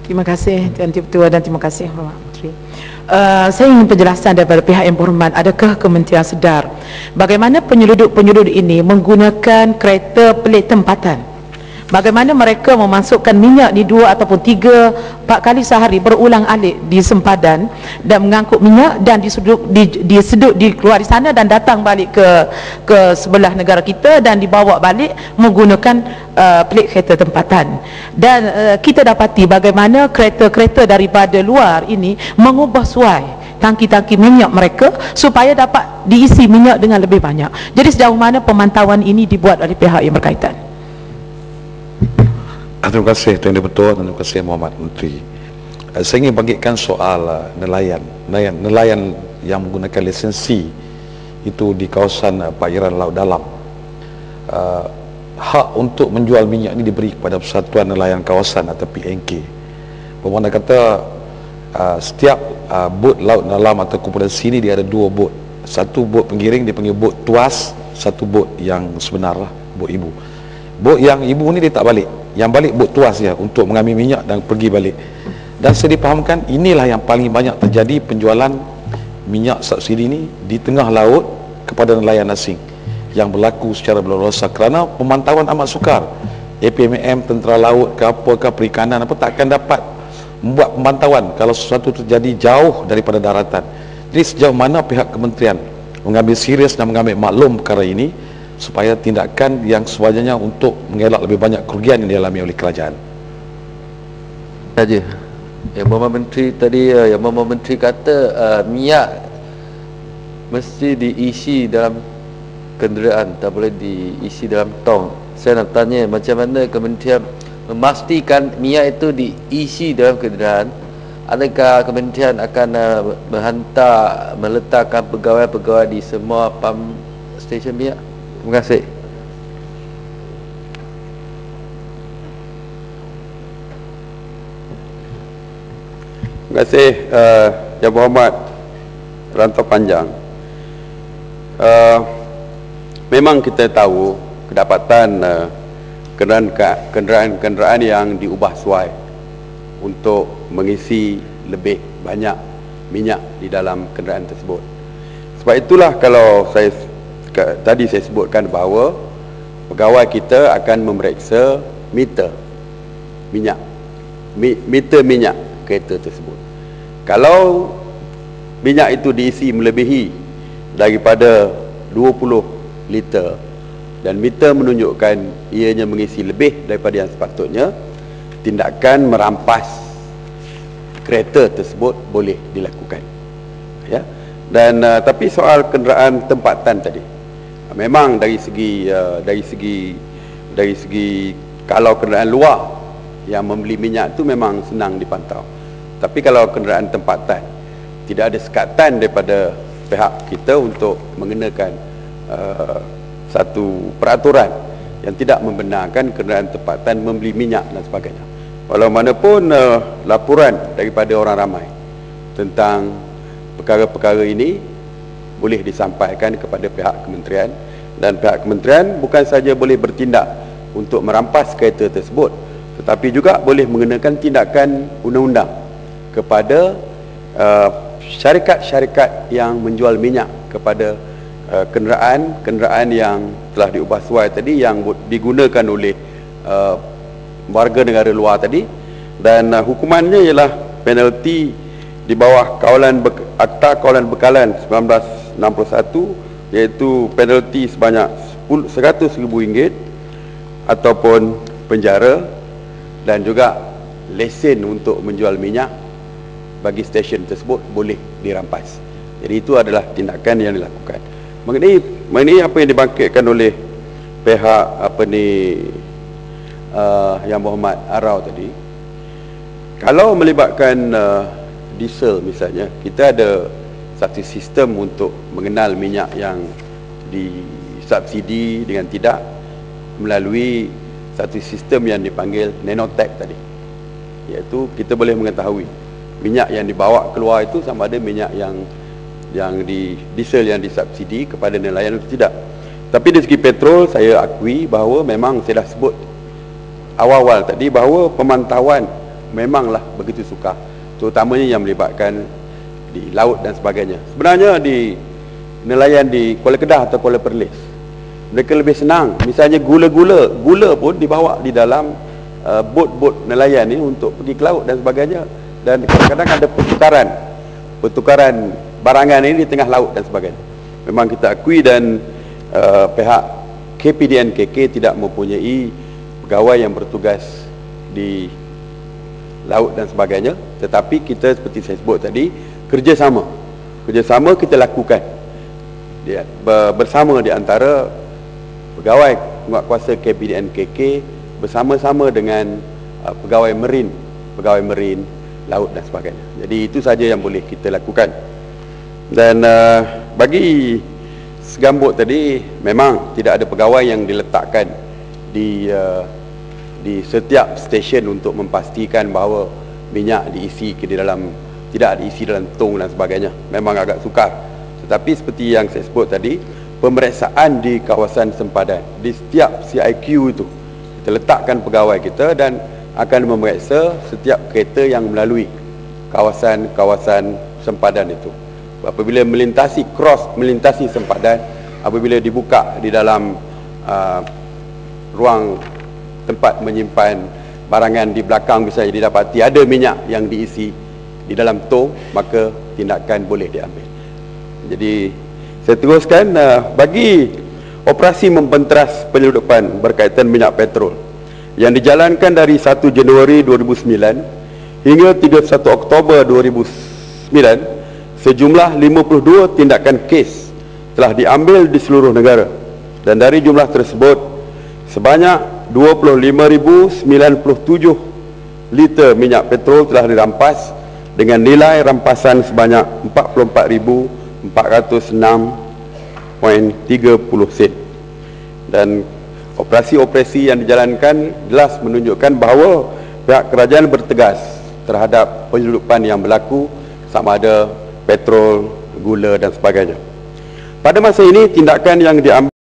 Terima kasih Tuan Ketua dan terima kasih Bapak Menteri. Saya ingin penjelasan daripada pihak yang berhormat. Adakah Kementerian sedar bagaimana penyelundup ini menggunakan kereta pelik tempatan? Bagaimana mereka memasukkan minyak di 2 ataupun 3, 4 kali sehari berulang alik di sempadan dan mengangkut minyak dan disedut keluar di sana dan datang balik ke sebelah negara kita dan dibawa balik menggunakan pelik kereta tempatan. Dan kita dapati bagaimana kereta-kereta daripada luar ini mengubah suai tangki-tangki minyak mereka supaya dapat diisi minyak dengan lebih banyak. Jadi sejauh mana pemantauan ini dibuat oleh pihak yang berkaitan? Terima kasih Tuan Ketua, terima kasih Muhammad Menteri. Saya ingin bagikan soal nelayan yang menggunakan lisensi itu di kawasan perairan laut dalam. Hak untuk menjual minyak ini diberi kepada Persatuan Nelayan Kawasan atau PNK. Bermakna kata setiap bot laut dalam atau komponensi ini dia ada 2 bot. Satu bot penggiring dipanggil bot tuas, satu bot yang sebenar lah, bot ibu. Bot yang ibu ni dia tak balik, yang balik bot tuas dia untuk mengambil minyak dan pergi balik. Dan saya dipahamkan inilah yang paling banyak terjadi penjualan minyak subsidi ini di tengah laut kepada nelayan asing yang berlaku secara berleluasa kerana pemantauan amat sukar. APMM, tentera laut ke apakah perikanan apa takkan dapat membuat pemantauan kalau sesuatu terjadi jauh daripada daratan. Jadi sejauh mana pihak kementerian mengambil serius dan mengambil maklum perkara ini supaya tindakan yang sewajarnya untuk mengelak lebih banyak kerugian yang dialami oleh kerajaan. Saja. Yang Muhammad Menteri tadi, yang Muhammad Menteri kata minyak mesti diisi dalam kenderaan, tak boleh diisi dalam tong. Saya nak tanya macam mana kementerian memastikan minyak itu diisi dalam kenderaan? Adakah kementerian akan meletakkan pegawai-pegawai di semua pump stesen minyak? Terima kasih. Terima kasih Yang Berhormat Rantau Panjang. Memang kita tahu kedapatan kenderaan yang diubah suai untuk mengisi lebih banyak minyak di dalam kenderaan tersebut. Sebab itulah kalau tadi saya sebutkan bahawa pegawai kita akan memeriksa meter minyak kereta tersebut. Kalau minyak itu diisi melebihi daripada 20 liter dan meter menunjukkan ianya mengisi lebih daripada yang sepatutnya, tindakan merampas kereta tersebut boleh dilakukan, ya. Dan tapi soal kenderaan tempatan tadi, memang dari segi kalau kenderaan luar yang membeli minyak itu memang senang dipantau. Tapi kalau kenderaan tempatan, tidak ada sekatan daripada pihak kita untuk mengenakan satu peraturan yang tidak membenarkan kenderaan tempatan membeli minyak dan sebagainya. Walaumanapun laporan daripada orang ramai tentang perkara-perkara ini boleh disampaikan kepada pihak kementerian, dan pihak kementerian bukan saja boleh bertindak untuk merampas kereta tersebut, tetapi juga boleh mengenakan tindakan undang-undang kepada syarikat-syarikat yang menjual minyak kepada kenderaan yang telah diubah suai tadi yang digunakan oleh warga negara luar tadi. Dan hukumannya ialah penalti di bawah Akta Kawalan Bekalan 1961, iaitu penalti sebanyak RM100,000 ataupun penjara, dan juga lesen untuk menjual minyak bagi stesen tersebut boleh dirampas. Jadi itu adalah tindakan yang dilakukan. Mengenai apa yang dibangkitkan oleh pihak Yang Berhormat Arau tadi, kalau melibatkan diesel misalnya, kita ada satu sistem untuk mengenal minyak yang disubsidi dengan tidak melalui satu sistem yang dipanggil nanotech tadi, iaitu kita boleh mengetahui minyak yang dibawa keluar itu sama ada minyak yang diesel yang disubsidi kepada nelayan atau tidak. Tapi dari segi petrol, saya akui bahawa memang saya dah sebut awal-awal tadi bahawa pemantauan memanglah begitu sukar, terutamanya yang melibatkan di laut dan sebagainya. Sebenarnya di nelayan di Kuala Kedah atau Kuala Perlis, mereka lebih senang. Misalnya gula pun dibawa di dalam bot-bot nelayan ni untuk pergi ke laut dan sebagainya. Dan kadang-kadang ada pertukaran barangan ini di tengah laut dan sebagainya. Memang kita akui, dan pihak KPDN-KK tidak mempunyai pegawai yang bertugas di laut dan sebagainya, tetapi kita seperti saya sebut tadi, kerjasama kita lakukan bersama di antara pegawai penguatkuasa KPDN-KK bersama-sama dengan pegawai marin, laut dan sebagainya. Jadi itu saja yang boleh kita lakukan. Dan bagi segambut tadi, memang tidak ada pegawai yang diletakkan di setiap stesen untuk memastikan bahawa minyak diisi tidak diisi dalam tong dan sebagainya. Memang agak sukar. Tetapi seperti yang saya sebut tadi, pemeriksaan di kawasan sempadan, di setiap CIQ itu kita letakkan pegawai kita dan akan memeriksa setiap kereta yang melalui kawasan sempadan itu. Apabila melintasi sempadan, apabila dibuka di dalam ruang tempat menyimpan barangan di belakang, misalnya didapati ada minyak yang diisi di dalam tong, maka tindakan boleh diambil. Jadi saya teruskan, bagi operasi membenteras penyeludupan berkaitan minyak petrol yang dijalankan dari 1 Januari 2009 hingga 31 Oktober 2009, sejumlah 52 tindakan kes telah diambil di seluruh negara, dan dari jumlah tersebut sebanyak 25,097 liter minyak petrol telah dirampas dengan nilai rampasan sebanyak 44,406.30 sen. Dan operasi-operasi yang dijalankan jelas menunjukkan bahawa pihak kerajaan bertegas terhadap penyeludupan yang berlaku, sama ada petrol, gula dan sebagainya. Pada masa ini, tindakan yang diambil